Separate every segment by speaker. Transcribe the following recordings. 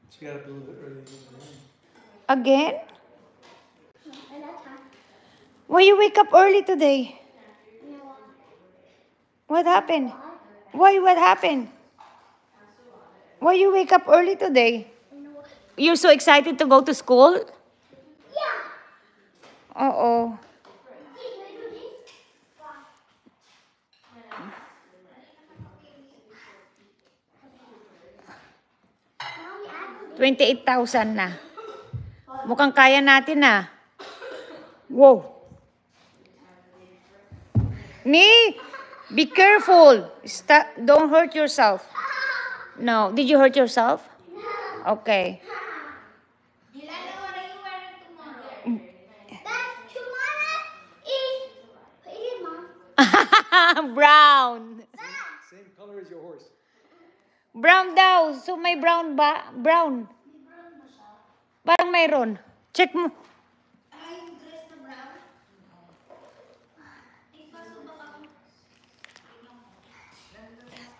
Speaker 1: She got up a little bit early.
Speaker 2: Again? Why you wake up early today? What happened? Why? What happened? Why you wake up early today? You're so excited to go to school?
Speaker 3: Yeah.
Speaker 2: Uh-oh. $28,000 na. Mukhang kaya natin na. Whoa. Nee, be careful. Don't hurt yourself. No. Did you hurt yourself? Okay.
Speaker 3: Dilana, what are you wearing tomorrow? That tomorrow is Mom.
Speaker 2: Brown.
Speaker 1: Same color as your horse.
Speaker 2: Brown daw. So may brown ba? Brown. Parang mayroon. Check mo.
Speaker 3: Ay, yung dress na brown?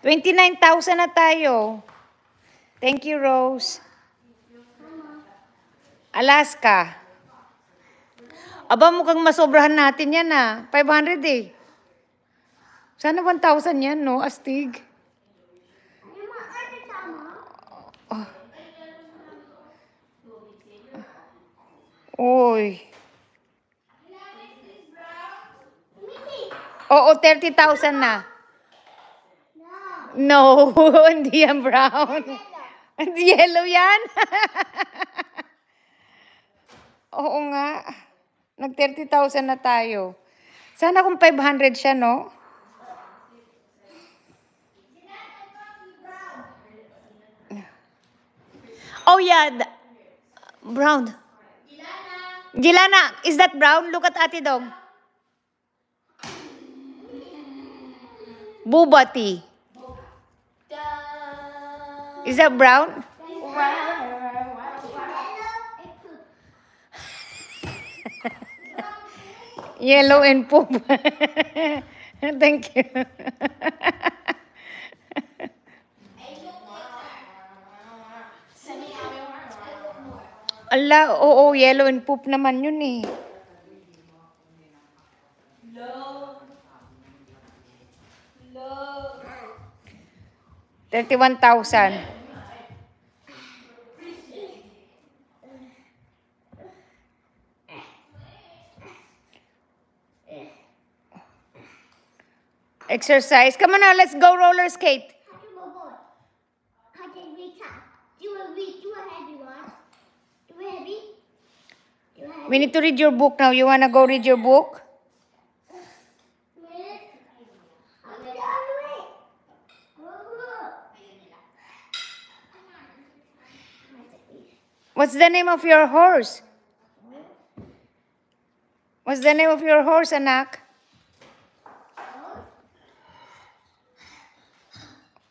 Speaker 2: 29,000 na tayo. Thank you, Rose. Alaska. Aba, mukhang masobrahan natin yan, 500 eh. Sana 1,000 yan, no? Astig. Uy. Oo, 30,000 na. No, hindi yan brown. Yellow yan. Oo nga. Nag 30,000 na tayo. Sana kung 500 siya, no? Oh yeah, brown. Gilana, is that brown? Look at Ate Dog. Bubati. Is that brown? Yellow and poop. Thank you. Ala, oo, yellow and poop naman yun eh. 31,000. Exercise. Come on now, let's go roller skate. We need to read your book now. You wanna go read your book? What's the name of your horse? What's the name of your horse, anak?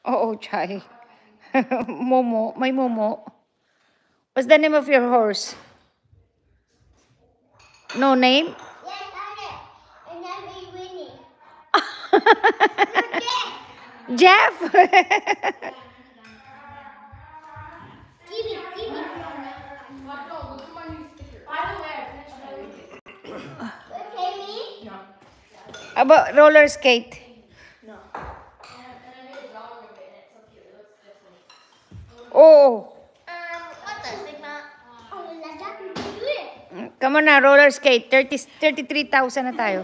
Speaker 2: Oh, Chai. Momo. My Momo. What's the name of your horse? No name?
Speaker 3: Yes, I and then we winning.
Speaker 2: Jeff.
Speaker 3: Give me. Okay, me?
Speaker 2: About roller skate. Oh.
Speaker 3: What the Sigma? Oh, that we do it.
Speaker 2: Come on na, roller skate. 33,000 na tayo.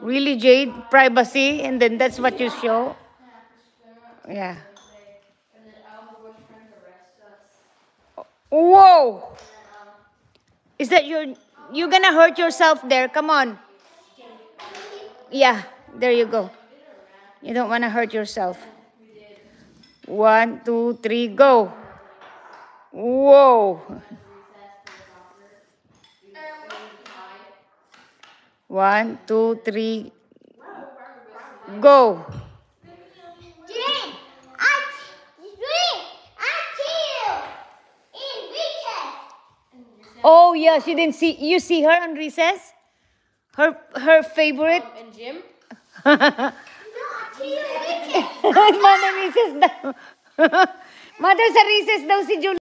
Speaker 2: Really, Jade? Privacy? And then that's what you show? Yeah. Whoa! Is that you're gonna hurt yourself there? Come on. Yeah, there you go. You don't wanna hurt yourself. 1, 2, 3, go. Whoa. 1, 2, 3, go. Oh yeah, she didn't see. You see her on recess? Her favorite.
Speaker 4: And Jim?
Speaker 2: Mother recess daw. Mother sa recess daw si Julie.